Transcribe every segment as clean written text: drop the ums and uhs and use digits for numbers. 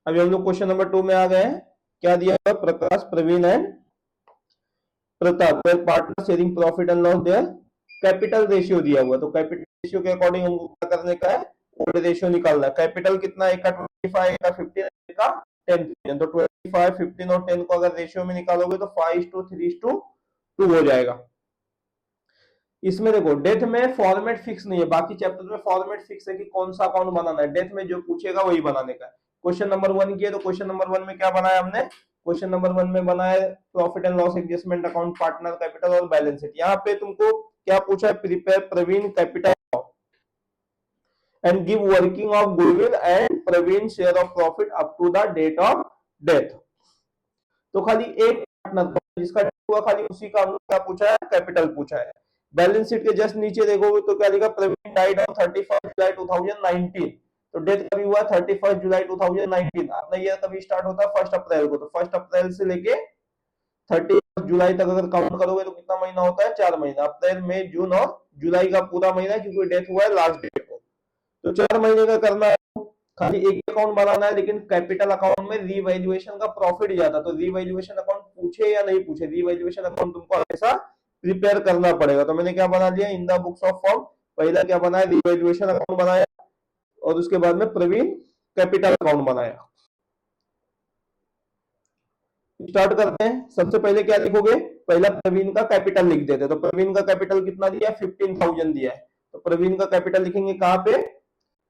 अभी हम लोग क्वेश्चन नंबर 2 में आ गए हैं। क्या दिया हुआ? Prakash, Praveen and Pratap partner sharing profit and loss their capital ratio दिया हुआ। तो कैपिटल रेशियो के अकॉर्डिंग हमको क्या करने का है? ओल्ड रेशियो निकालना है। कैपिटल कितना? एक का 25, एक का 15, एक का 10। तो 25, 15 और 10 को अगर रेशियो में निकालोगे तो 5:3:2 हो जाएगा। इसमें देखो डेथ में फॉर्मेट फिक्स नहीं है, बाकी चैप्टर में फॉर्मेट फिक्स है कि कौन सा अकाउंट बनाना है। डेथ में जो पूछेगा वही बनाने का है। क्वेश्चन नंबर 1 किया तो क्वेश्चन नंबर 1 में क्या बनाया हमने? क्वेश्चन नंबर 1 में बनाया profit and loss adjustment account, partner capital और बैलेंस शीट। यहाँ पे तुमको क्या पूछा है? Prepare Praveen capital and give working of goodwill and Praveen share of profit up to the date of death. तो खाली एक पार्टनर जिसका हुआ खाली उसी का हमने क्या पूछा है? कैपिटल पूछा है। बैलेंस शीट के जस्ट नीचे देखोगे तो क्या लिखा? प्रवीण डाइड ऑन 31 जुलाई 2019। तो डेथ कभी हुआ? 31 जुलाई 2019। अपना ईयर कभी स्टार्ट होता है? 1 अप्रैल को। तो 1 अप्रैल से लेके 31 जुलाई तक अगर काउंट करोगे तो कितना महीना होता है? 4 महीना। अप्रैल, मई, जून और जुलाई का पूरा महीना, क्योंकि डेथ हुआ है लास्ट डेट को। तो 4 महीने का करना है। खाली एक अकाउंट बनाना है, लेकिन कैपिटल अकाउंट में रीवैल्यूएशन का प्रॉफिट ज्यादा। तो रीवैल्यूएशन अकाउंट पूछे या नहीं पूछे, रीवैल्यूएशन अकाउंट तुमको हमेशा प्रिपेयर करना पड़ेगा। तो मैंने क्या बना दिया? In the books of form पहला क्या बनाया? रीवैल्यूएशन अकाउंट बनाया, और उसके बाद में प्रवीण कैपिटल अकाउंट बनाया। स्टार्ट करते हैं। सबसे पहले क्या लिखोगे? पहला प्रवीण का कैपिटल लिख देते। तो प्रवीण का कैपिटल कितना दिया? 15,000 दिया है। तो प्रवीण का कैपिटल लिखेंगे कहां पे?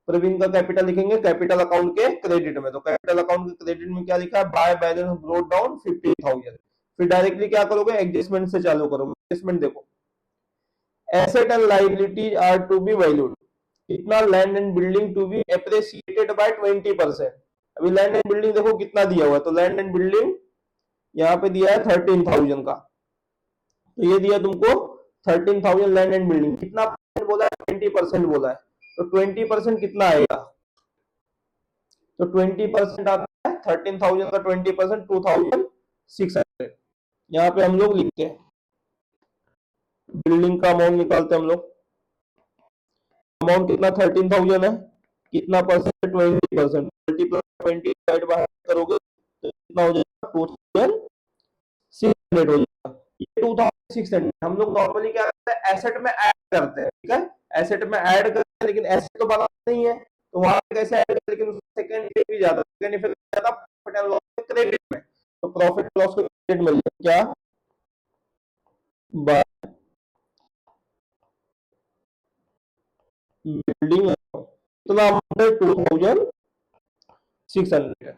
प्रवीण का कैपिटल लिखेंगे कैपिटल अकाउंट के क्रेडिट में। तो कैपिटल अकाउंट के क्रेडिट में क्या लिखा है? By balance brought down 15,000। फिर डायरेक्टली क्या करोगे? एडजस्टमेंट से चालू करोगे। एडजस्टमेंट देखो, asset and liabilities are to be valued. कितना? Land and building to be appreciated by 20%। अभी लैंड एंड बिल्डिंग देखो कितना दिया हुआ है। तो लैंड एंड बिल्डिंग यहाँ पे दिया है 13,000 का। तो ये दिया तुमको 13,000 लैंड एंड बिल्डिंग। कितना परसेंट बोला है? 20% बोला है। तो 20% कितना आएगा? तो 20% आता है 13,000 का 20%, 2,600। यहाँ पे हम लोग लिखते हैं, बिल्डिंग का अमाउंट निकालते हैं हम लोग। अमाउंट कितना? 13,000 है। कितना परसेंट? 20%। 20 डिवाइड बाय करोगे तो कितना हो जाएगा? 2,600 हो जाएगा। ये 2,600 हम लोग नॉर्मली क्या करते हैं? एसेट में ऐड करते हैं। ठीक है, एसेट में ऐड करते हैं, लेकिन एसेट तो बनाना नहीं है। तो वहां पे कैसे ऐड करते हैं? लेकिन सेकंड इफेक्ट भी ज्यादा, सेकंड इफेक्ट ज्यादा प्रॉफिट एंड लॉस के क्रेडिट में। तो प्रॉफिट लॉस को क्रेडिट मिल जाए क्या? बाय बिल्डिंग कितना अमाउंट है? 2,600।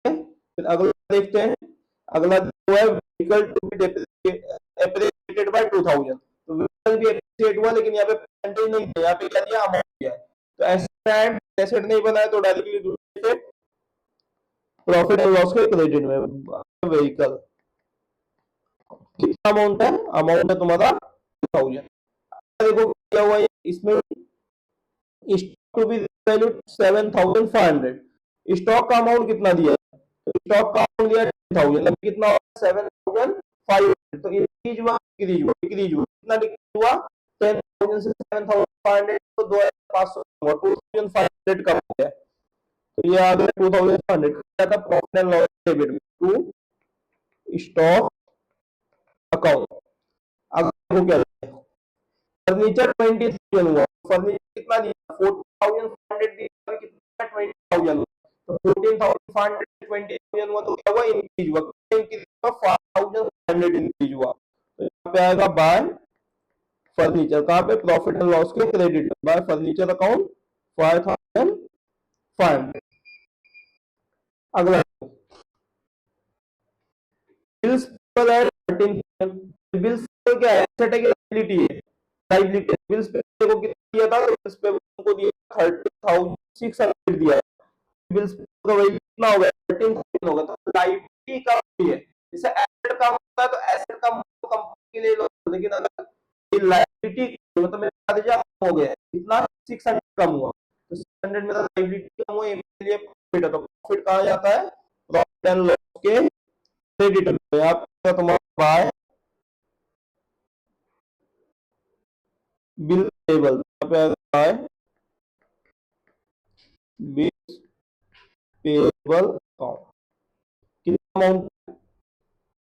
फिर अगला देखते हैं। अगला जो है vehicle to be appreciated by 2,000। तो व्हीकल भी एप्रिसिएट हुआ, लेकिन यहाँ पे परसेंटेज नहीं दिया, यहाँ पे क्या दिया? अमाउंट दिया है। तो एसेट एसेट नहीं बनाया तो डायरेक्टली प्रॉफिट एंड लॉस के क्रेडिट में। व्हीकल कितना अमाउंट है? अमाउंट है तुम्हारा 2,000। देखो क्या हुआ इसमें? Stock to be value 7,500। Stock का अमाउंट कितना दिया है? तो स्टॉक का अमाउंट दिया 10,000, कितना 7,500। तो इंक्रीज हुआ डिक्रीज हुआ? डिक्रीज हुआ। कितना डिक्रीज हुआ? 10,000 से 7,500, तो 2,500 हुआ, 2,500 कम हो गया। तो ये आ गया 2,500। क्या था? प्रॉफिट एंड लॉस डेबिट में टू स्टॉक अकाउंट। अब देखो क्या फर्नीचर 20,000 हुआ। फर्नीचर कितना दिया? 14,500 दिया। कितना? 20,000। तो 14,500 20,000 हुआ, तो क्या हुआ? इंक्रीज हुआ। इंक्रीज हुआ 5,500 इंक्रीज हुआ। तो यहाँ पे आएगा बाय फर्नीचर। कहाँ पे? प्रॉफिट एंड लॉस के क्रेडिट बाय फर्नीचर अकाउंट 5,500। अगला बिल्स पर है 13,000। बिल्स क्या है? एसेट है कि लायबिलिटी है? लायबिलिटी। बिल्स पे को कितना दिया था? बिल्स पे को दिया 30,600 दिया। बिल्स का वही कितना होगा? 13,000 होगा। तो लायबिलिटी का है, जैसे एसेट का होता है तो एसेट का कंपनी के लिए लो, लेकिन अगर ये लायबिलिटी मतलब मेरा कर्जा कम हो गया है, कितना? 600 कम हुआ। तो 600 में लायबिलिटी कम हुई, इसके लिए प्रॉफिट है। तो प्रॉफिट कहा जाता है? प्रॉफिट एंड लॉस के क्रेडिट में। आप तुम्हारा बाय बिल टेबल पे बाय बिल पे अकाउंट कितना अमाउंट,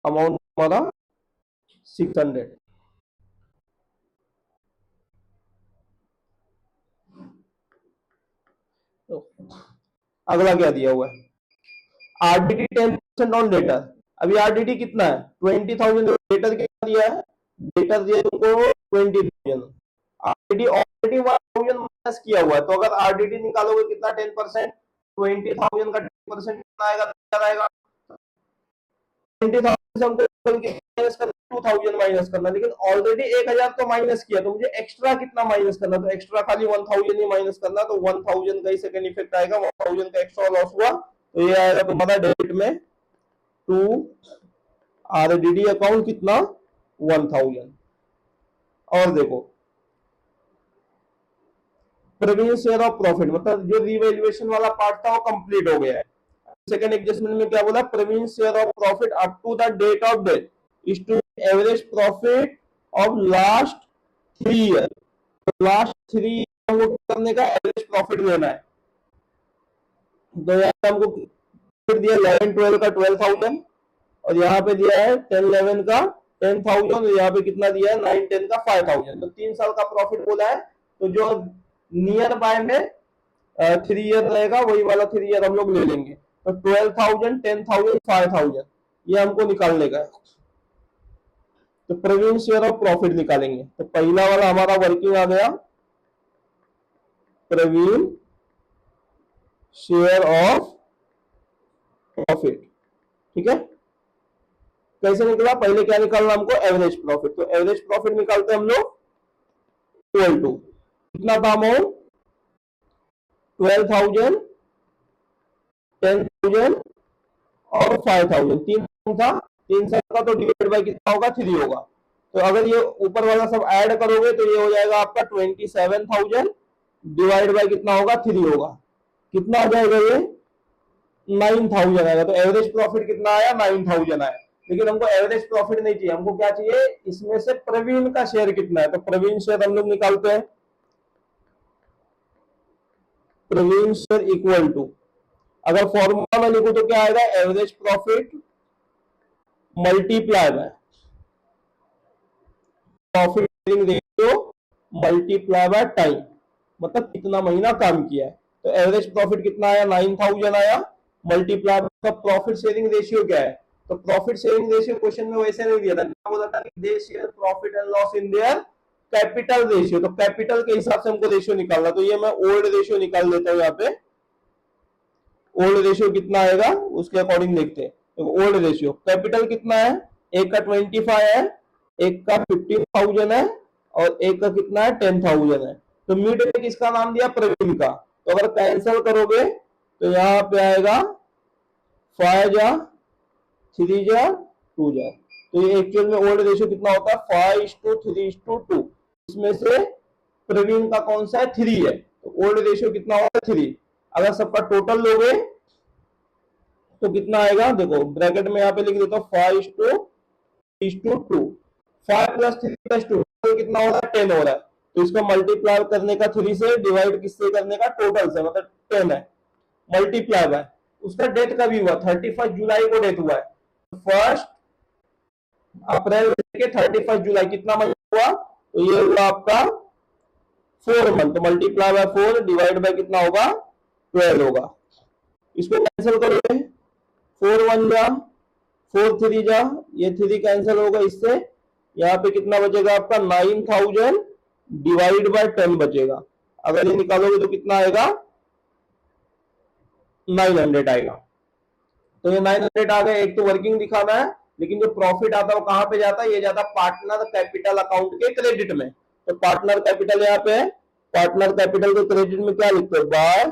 अमाउंट हमारा 600। तो अगला क्या दिया हुआ है, आरडीडी 10% ऑन डेटर। अभी आरडीडी कितना है 20,000, डेटर कितना दिया है, डेटर दिया तुमको 20,000, आरडीडी ऑलरेडी 1,000 माइनस किया हुआ है। तो अगर आरडीडी निकालोगे कितना 10%, 20,000 का 10% कितना आएगा, 20,000 से हमको माइनस करना 2,000 माइनस करना, लेकिन ऑलरेडी 1,000 तो माइनस किया, तो मुझे एक्स्ट्रा कितना माइनस करना, तो एक्स्ट्रा खाली 1,000 ही माइनस करना, तो 1,000 का ही सेकंड इफेक्ट आएगा, 1,000 का एक्स्ट्रा लॉस हुआ, तो ये आएगा तुम्हारा डेबिट में टू आरडीडी अकाउंट कितना 1,000। और देखो प्रवीण शेयर ऑफ प्रॉफिट, मतलब जो रिवैल्यूएशन वाला पार्ट था वो कंप्लीट हो गया है। सेकंड एडजस्टमेंट में क्या बोला, Praveen share of profit up to the date of death is to average profit of last 3 year. Last 3 year हमको करने का एवरेज प्रॉफिट लेना है। तो यहाँ हमको दिया 11-12 का 12,000, और यहाँ पे दिया है 10-11 का 10,000, और यहाँ पे कितना दिया है 9-10 का 5,000। तो 3 साल का प्रॉफिट बोला है, तो जो नियर बाय में 3 ईयर रहेगा वही वाला 3 ईयर हम लोग ले लेंगे। तो 12,000, 10,000, 5,000 ये हमको निकालने का है। तो प्रवीण शेयर ऑफ प्रॉफिट निकालेंगे। तो पहला वाला हमारा वर्किंग आ गया, प्रवीण शेयर ऑफ प्रॉफिट, ठीक है। कैसे निकला, पहले क्या निकालना हमको, एवरेज प्रॉफिट। तो एवरेज प्रॉफिट निकालते हैं हम लोग, इक्वल टू कितना था अमाउंट 12,000, 10,000 और 5,000, 3 था, 3 साल का, तो डिवाइड बाय कितना होगा 3 होगा। तो अगर ये ऊपर वाला सब ऐड करोगे तो ये हो जाएगा आपका 27,000 डिवाइड बाय कितना होगा 3 होगा, कितना आ जाएगा ये 9,000 आएगा। तो एवरेज प्रॉफिट कितना आया 9,000 आया। लेकिन हमको एवरेज प्रॉफिट नहीं चाहिए, हमको क्या चाहिए, इसमें से प्रवीण का शेयर कितना है। तो प्रवीण शेयर हम लोग निकालते हैं, प्रवीण शेयर इक्वल टू, अगर फॉर्मूला में लिखो तो क्या आएगा, average profit multiply by profit sharing ratio multiply by time, मतलब कितना महीना काम किया है। तो एवरेज प्रॉफिट कितना आया 9,000 आया, multiply by profit sharing ratio क्या है। तो प्रॉफिट शेयरिंग रेशियो क्वेश्चन में वैसे नहीं दिया था, बोला था कि they share profit and loss in their capital ratio. तो कैपिटल के हिसाब से हमको रेशियो निकालना, तो ये मैं ओल्ड रेशियो निकाल देता हूं। यहाँ पे ओल्ड रेशियो कितना आएगा उसके अकॉर्डिंग देखते हैं। तो ओल्ड रेशियो कैपिटल कितना है, एक का 25 है, एक का 15,000 है, और एक का कितना है 10,000 है। तो मिड में किसका नाम दिया, प्रवीण का। तो अगर कैंसिल करोगे तो यहाँ पे आएगा 5 जा 3 जा 2 जा। तो ये एक्चुअल में ओल्ड रेशियो कितना होता है 5:3:2। इसमें से प्रवीण का कौन सा है 3 है, तो ओल्ड रेशियो कितना होगा 3। अगर सबका टोटल लोगे तो कितना आएगा, देखो ब्रैकेट में यहाँ पे लिख देता हूँ 5:3:2, 5 + 3 + 2 कितना हो रहा है 10 हो रहा है। तो इसको मल्टीप्लाई करने का 3 से, डिवाइड किससे करने का, टोटल से, मतलब 10 है, मल्टीप्लाई बाय उसका डेट कभी हुआ 31 जुलाई को डेट हुआ है। 1 अप्रैल के 31 जुलाई कितना महीना हुआ, तो ये हुआ आपका 4 मंथ। तो मल्टीप्लाई बाय 4 डिवाइड बाय कितना होगा 12 होगा। इसको कैंसिल करोगे 4 1 जा 4 3 जा, ये 3 कैंसिल होगा इससे, यहाँ पे कितना बचेगा आपका 9,000 डिवाइड बाय 10 बचेगा। अगर ये निकालोगे तो कितना आएगा 900 आएगा। तो ये 900 आ गए। एक तो वर्किंग दिखाना है, लेकिन जो प्रॉफिट आता है वो कहां पे जाता है, ये जाता है पार्टनर कैपिटल अकाउंट के क्रेडिट में। तो पार्टनर कैपिटल यहाँ पे है, पार्टनर कैपिटल के क्रेडिट में क्या लिखते हैं, by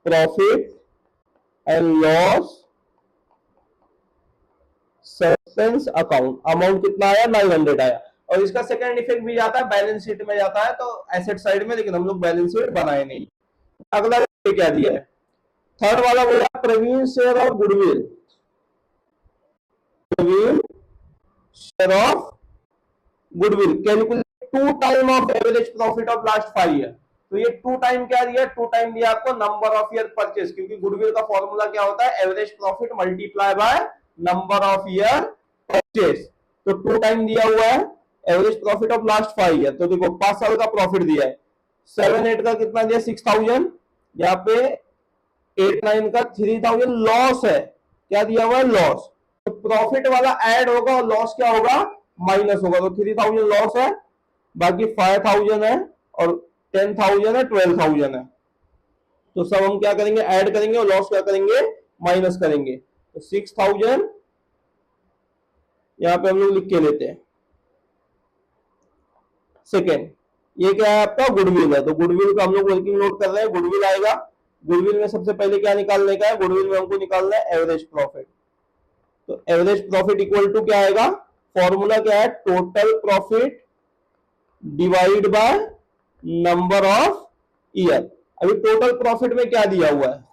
profit and loss suspense account. Amount कितना आया 900 आया। और इसका सेकंड इफेक्ट भी जाता है बैलेंस शीट में जाता है, तो एसेट साइड में, लेकिन हम लोग बैलेंस शीट बनाए नहीं। अगला क्या दिया है, थर्ड वाला बोला Praveen share of goodwill, Praveen share of goodwill calculate 2 time of average profit of last 5 year. तो ये 2 टाइम क्या दिया, 2 टाइम दिया आपको नंबर ऑफ ईयर परचेस, क्योंकि गुडविल का फॉर्मूला क्या होता है, average profit multiply by number of year purchase. तो 2 टाइम दिया हुआ है average profit of last 5 year. तो देखो 5 साल का प्रॉफिट दिया है, 7-8 का कितना दिया 6000, यहाँ पे 8-9 का 3000 लॉस है, क्या दिया हुआ है लॉस। तो प्रॉफिट वाला ऐड होगा और लॉस क्या होगा माइनस होगा। तो 3000 लॉस है, बाकी 5000 है और 10,000 है, 12,000 है। तो सब हम क्या करेंगे ऐड करेंगे और लॉस क्या करेंगे माइनस करेंगे। तो 6000 यहां पे हम लोग लिख के लेते हैं। सेकेंड ये क्या है आपका गुडविल है, तो गुडविल का हम लोग वर्किंग नोट कर रहे हैं, गुडविल आएगा। गुडविल में सबसे पहले क्या निकालने का है, गुडविल में हमको निकालना है एवरेज प्रॉफिट। तो एवरेज प्रॉफिट इक्वल टू क्या आएगा, फॉर्मूला क्या है, total profit divide by number of year. अभी टोटल प्रॉफिट में क्या दिया हुआ है,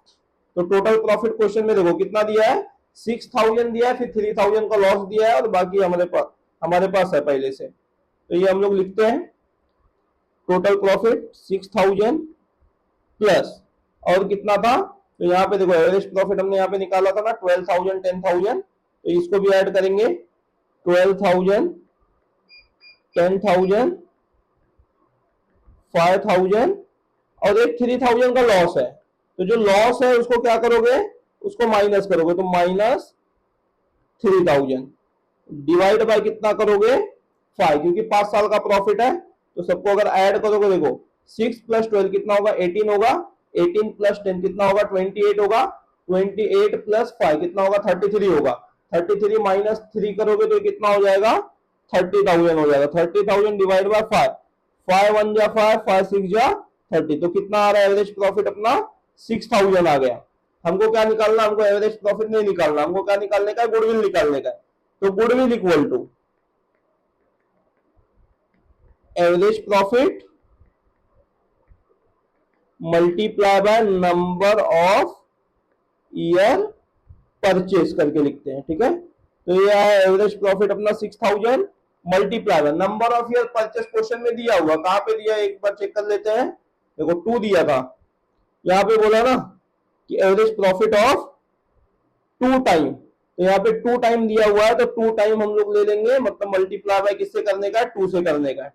तो टोटल प्रॉफिट क्वेश्चन में देखो कितना दिया है 6000 दिया है, फिर 3000 का लॉस दिया है और बाकी हमारे पास है पहले से। तो ये हम लोग लिखते हैं टोटल प्रॉफिट 6000 प्लस और कितना था, तो यहाँ पे देखो एवरेज प्रॉफिट हमने यहाँ पे निकाला था ना 12,000 10,000, तो इसको भी ऐड करेंगे 12,000 10,000 5,000 और एक 3,000 का लॉस है। तो जो लॉस है उसको क्या करोगे, उसको माइनस करोगे, तो माइनस 3,000 डिवाइड बाय कितना करोगे 5, क्योंकि 5 साल का प्रॉफिट है। तो सबको अगर ऐड करोगे देखो 6 प्लस 12 कितना होगा 18 होगा, 18 प्लस 10 कितना होगा 28 होगा, 28 प्लस 5 कितना होगा 33 होगा, 33 माइनस 3 करोगे तो कितना हो जाएगा 30,000 हो जाएगा। 30,000 डिवाइड बाय 5, 5 1 जा 5, 5 6 जा 30, तो कितना आ रहा है एवरेज प्रॉफिट अपना 6000 आ गया। हमको क्या निकालना, हमको एवरेज प्रॉफिट नहीं निकालना, हमको क्या निकालने का है गुडविल निकालने का है। तो goodwill equal to average profit multiply by number of year purchase करके लिखते हैं, ठीक है। तो ये है एवरेज प्रॉफिट अपना 6000 multiply by number of year purchase, question में दिया हुआ कहां पे दिया एक बार चेक कर लेते हैं। देखो 2 दिया था, यहां पे बोला ना कि एवरेज प्रॉफिट ऑफ 2 टाइम, तो यहाँ पे 2 टाइम दिया हुआ है, तो 2 टाइम हम लोग ले लेंगे, मतलब मल्टीप्लाई बाय किससे करने का है 2 से करने का है।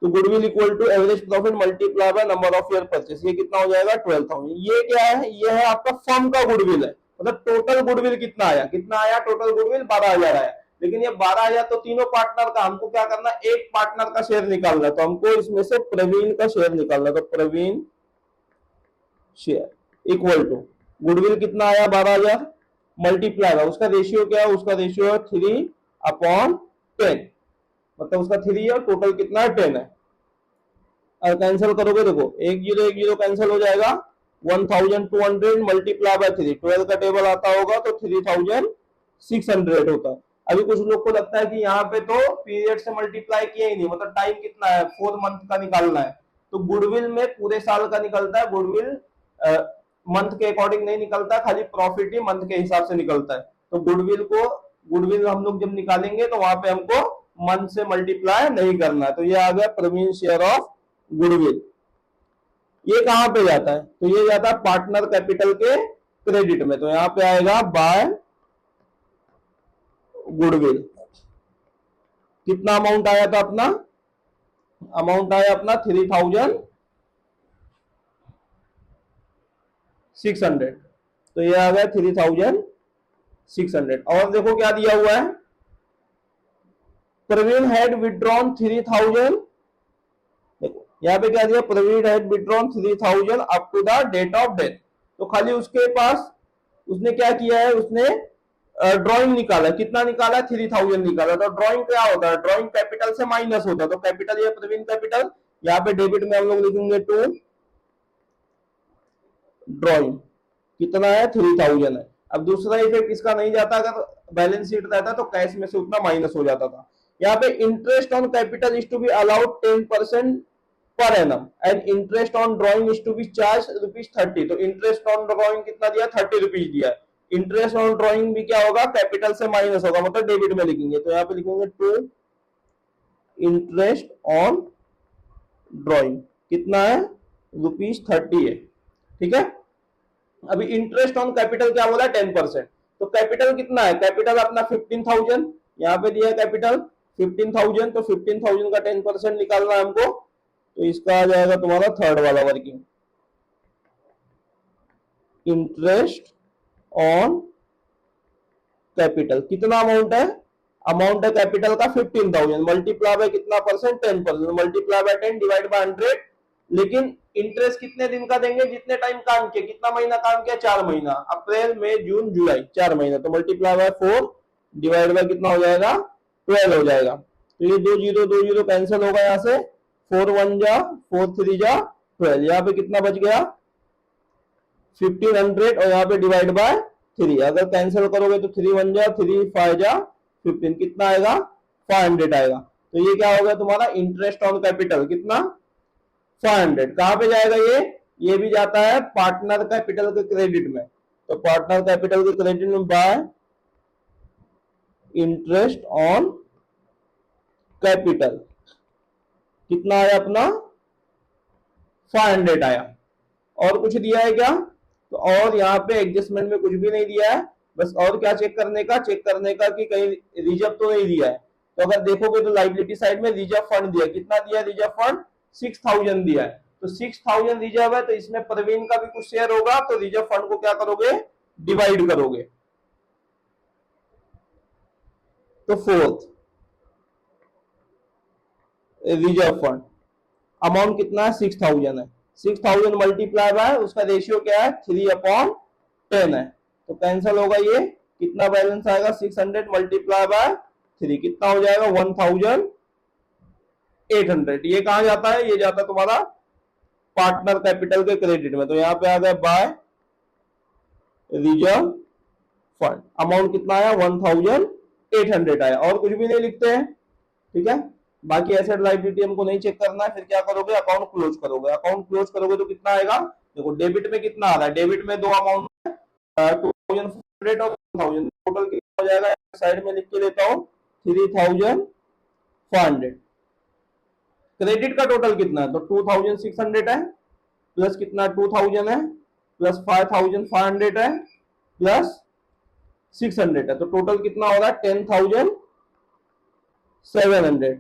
तो goodwill equal to average profit multiply by number of year purchase, ये कितना हो जाएगा 12,000। ये क्या है, ये है आपका फर्म का गुडविल है, मतलब टोटल गुडविल कितना आया, कितना आया टोटल गुडविल 12,000 आया। लेकिन ये 12,000 तो तीनों पार्टनर का, हमको क्या करना एक पार्टनर का शेयर निकालना है, तो हमको इसमें से प्रवीण का शेयर निकालना, तो Praveen share equal to goodwill कितना आया 12,000 मल्टीप्लाई बाय उसका रेशियो क्या है, उसका रेशियो है 3/10, मतलब उसका 3 है, टोटल कितना है 10 है। और कैंसिल करोगे देखो 1 0 1 0 कैंसिल हो जाएगा, 1200 मल्टीप्लाई बाय 3, 12 का टेबल आता होगा तो 3600 होता है। अभी कुछ लोग को लगता है कि यहाँ पे तो पीरियड से मल्टीप्लाई किया ही नहीं, मतलब टाइम कितना है 4 मंथ का निकालना है। तो गुडविल में पूरे साल का निकलता है, गुडविल मंथ के अकॉर्डिंग नहीं निकलता, खाली प्रॉफिट ही मंथ के हिसाब से निकलता है। तो गुडविल हम लोग जब निकालेंगे तो वहां पे हमको मंथ से मल्टीप्लाई नहीं करना है। तो ये आ गया प्रवीण शेयर ऑफ गुडविल। ये कहां पे जाता है, तो ये जाता है पार्टनर कैपिटल के क्रेडिट में, तो यहां पे आएगा बाय गुडविल। कितना अमाउंट आया था अपना, अमाउंट आया अपना 3,600, तो ये आ गया 3,600। और देखो क्या दिया हुआ है, प्रवीण हैड विड्रॉन 3,000, देखो यहाँ पे क्या दिया, Praveen had withdrawn 3,000 up to the date of death. तो खाली उसके पास उसने क्या किया है, उसने ड्राइंग निकाला, कितना निकाला 3,000 निकाला। तो ड्राइंग क्या होता है, ड्राइंग कैपिटल से माइनस होता है, तो कैपिटल ये प्रवीण कैपिटल, यहाँ पे डेबिट में हम लोग लिखेंगे टू ड्राइंग, कितना है 3,000 है। अब दूसरा इफेक्ट इसका नहीं जाता, अगर बैलेंस शीट रहता तो कैश में से उतना माइनस हो जाता था। यहाँ पे interest on capital is to be allowed 10% per annum and interest on drawing is to be charge ₹30। तो इंटरेस्ट ऑन ड्राइंग कितना दिया ₹30 दिया है। इंटरेस्ट ऑन ड्राइंग भी क्या होगा, कैपिटल से माइनस होगा, मतलब डेबिट में लिखेंगे, तो यहाँ पे लिखेंगे टू इंटरेस्ट ऑन ड्राइंग कितना है, ₹30 है। ठीक है, अभी इंटरेस्ट ऑन कैपिटल क्या बोला, 10%। तो कैपिटल कितना है, कैपिटल अपना 15,000, यहाँ पे दिया है कैपिटल 15,000, तो 15,000 का 10% निकालना है हमको, तो इसका आ जाएगा तुम्हारा थर्ड वाला वर्किंग, इंटरेस्ट ऑन कैपिटल। कितना अमाउंट है, अमाउंट है कैपिटल का 15,000, मल्टीप्लाई बाय कितना percent, 10%, multiply by 10 divide by 100। लेकिन इंटरेस्ट कितने दिन का देंगे, जितने टाइम काम किया, कितना महीना काम किया, 4 महीना, अप्रैल मई जून जुलाई, 4 महीना, तो मल्टीप्लाई बाय 4 डिवाइड बाय कितना हो जाएगा, 12 हो जाएगा। तो ये 2 जीरो कैंसिल होगा, यहाँ से 4 1 जा 4 3 जा 12, यहाँ पे कितना बच गया 1500, और यहाँ पे डिवाइड बाय 3, अगर कैंसिल करोगे तो 3 1 जा 3 5 जा 15, कितना आएगा 500 आएगा। तो ये क्या हो गया तुम्हारा इंटरेस्ट ऑन कैपिटल, कितना 500। कहां पे जाएगा ये भी जाता है पार्टनर कैपिटल के क्रेडिट में। तो पार्टनर कैपिटल के क्रेडिट में बाय इंटरेस्ट ऑन कैपिटल कितना आया अपना 500 आया। और कुछ दिया है क्या, तो और यहाँ पे एडजस्टमेंट में कुछ भी नहीं दिया है, बस और क्या चेक करने का, चेक करने का कि कहीं रिजर्व तो नहीं दिया है। तो अगर देखोगे तो लाइबिलिटी साइड में रिजर्व फंड दिया, कितना दिया रिजर्व फंड, 6,000 दिया है। तो 6,000 रिजर्व है, तो इसमें प्रवीण का भी कुछ शेयर होगा, तो रिजर्व फंड को क्या करोगे, डिवाइड करोगे। तो फोर्थ रिजर्व फंड अमाउंट कितना है, 6,000 है, 6,000 मल्टीप्लाई बाय उसका रेशियो क्या है, 3/10 है। तो कैंसिल होगा, ये कितना बैलेंस आएगा, 600 मल्टीप्लाई बाय 3 कितना हो जाएगा 1,800। ये कहां जाता है, ये जाता है तुम्हारा पार्टनर कैपिटल के क्रेडिट में। तो यहाँ पे आ गया बाय रिजर्व फंड, अमाउंट कितना आया 1,800 आया, और कुछ भी नहीं लिखते हैं। ठीक है, बाकी एसेट लायबिलिटी हमको नहीं चेक करना है। फिर क्या करोगे, अकाउंट क्लोज करोगे। अकाउंट क्लोज करोगे तो कितना आएगा, देखो डेबिट में कितना आ रहा है, डेबिट में दो अमाउंट है 2,400 और 1,000, टोटल कितना हो जाएगा, साइड में लिख के देता हूँ 3,500। क्रेडिट का टोटल कितना है, तो 2,600 है, प्लस कितना 2,000 है, प्लस 5,500 है, प्लस 600 है, तो टोटल कितना हो रहा है 10,700।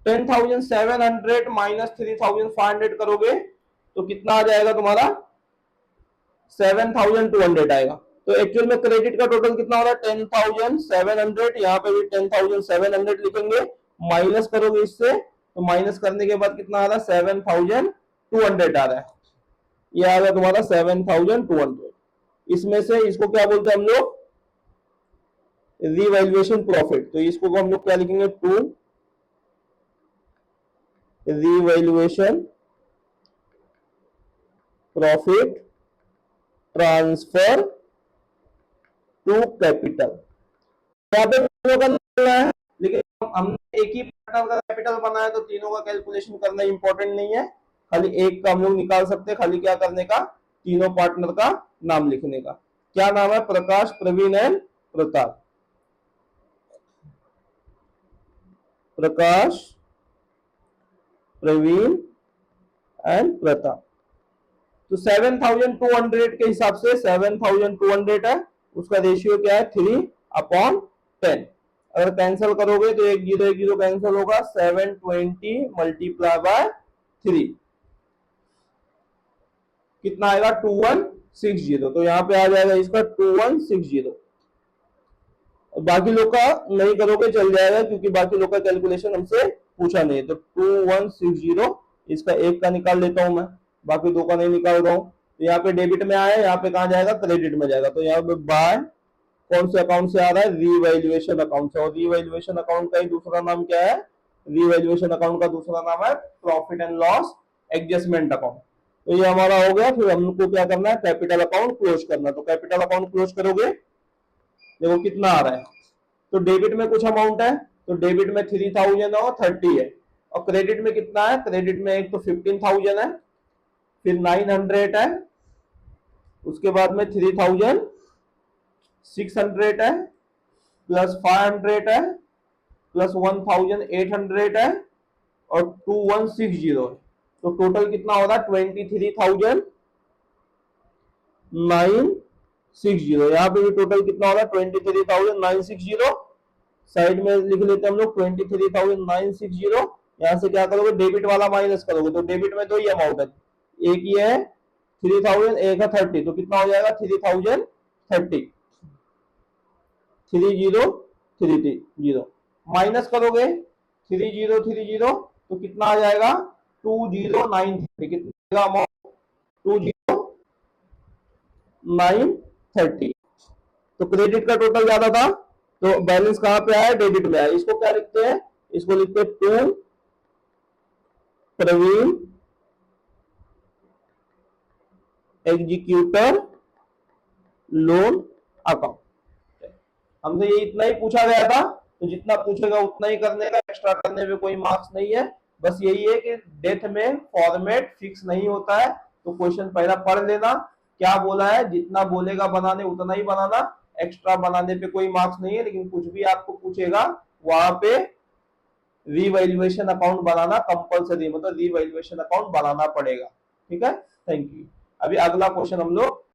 10,700 माइनस 3,500 करोगे तो कितना आ जाएगा तुम्हारा 7,200 आएगा। तो एक्चुअल में क्रेडिट का टोटल कितना हो रहा है 10,700, यहाँ पे भी 10,700 लिखेंगे, माइनस करोगे इससे, तो माइनस करने के बाद कितना आ रहा है 7,200 आ रहा है। ये आ रहा तुम्हारा 7,200। इसमें से इसको क्या बोलते हैं हम लोग, रीवैल्यूएशन प्रॉफिट। तो इसको हम लोग क्या लिखेंगे, to revaluation profit transfer to capital. यहाँ पे तीनों का निकलना है, लेकिन हमने एक ही पार्टनर का कैपिटल बनाया, तो तीनों का कैलकुलेशन करना इंपॉर्टेंट नहीं है, खाली एक का हम लोग निकाल सकते हैं। खाली क्या करने का, तीनों पार्टनर का नाम लिखने का। क्या नाम है, प्रकाश, प्रवीण एंड प्रताप। प्रकाश, प्रवीण एंड प्रताप। तो 7,200 के हिसाब से 7,200 है, उसका रेशियो क्या है 3/10। अगर कैंसिल करोगे तो 1 0 कैंसिल होगा, 720 मल्टीप्लाई बाय 3 कितना आएगा 2160। तो यहाँ पे आ जाएगा इसका 2160। बाकी लोग का नहीं करोगे चल जाएगा, क्योंकि बाकी लोग का कैलकुलेशन हमसे पूछा नहीं है। तो 2160 इसका एक का निकाल लेता हूं मैं, बाकी दो का नहीं निकाल रहा हूं। तो यहाँ पे डेबिट में आया, यहाँ पे कहा जाएगा क्रेडिट में जाएगा। तो यहाँ पे बाय कौन से अकाउंट से आ रहा है, रीवैल्यूएशन अकाउंट से। और रीवैल्यूएशन अकाउंट का ही दूसरा नाम क्या है, रीवैल्यूएशन अकाउंट का दूसरा नाम है profit and loss adjustment account. तो ये हमारा हो गया। फिर हमको क्या करना है, कैपिटल अकाउंट क्लोज करना। तो कैपिटल अकाउंट क्लोज करोगे, देखो कितना आ रहा है। तो डेबिट में कुछ अमाउंट है, तो डेबिट में 3,000 और 30 है। और क्रेडिट में कितना है, क्रेडिट में एक तो 15,000 है, फिर 900 है, उसके बाद में 3,600 है, प्लस 500 है, प्लस 1,800 है, और 2160 है। तो टोटल कितना हो रहा है 23,960। यहाँ पे भी टोटल कितना हो रहा है 23,960। साइड में लिख लेते हैं हम लोग 23,960। यहाँ से क्या करोगे, डेबिट वाला माइनस करोगे, तो डेबिट में दो ही अमाउंट है, एक ही है 3,000, एक है 30, तो कितना हो जाएगा 3,030, 3030 माइनस करोगे 3030, तो कितना आ जाएगा 20,930, कितना अमाउंट 20,930। तो क्रेडिट का टोटल ज्यादा था, तो बैलेंस कहां पे आया, डेबिट में आया। इसको क्या लिखते हैं, इसको लिखते हैं to Praveen executor loan account. हमसे ये इतना ही पूछा गया था, तो जितना पूछेगा उतना ही करने का, एक्स्ट्रा करने में कोई मार्क्स नहीं है। बस यही है कि डेथ में फॉर्मेट फिक्स नहीं होता है, तो क्वेश्चन पहला पढ़ लेना, क्या बोला है, जितना बोलेगा बनाने उतना ही बनाना, एक्स्ट्रा बनाने पे कोई मार्क्स नहीं है। लेकिन कुछ भी आपको पूछेगा वहां पे रीवैल्यूएशन अकाउंट बनाना कंपलसरी, मतलब रीवैल्यूएशन अकाउंट बनाना पड़ेगा। ठीक है, थैंक यू। अभी अगला क्वेश्चन हम लोग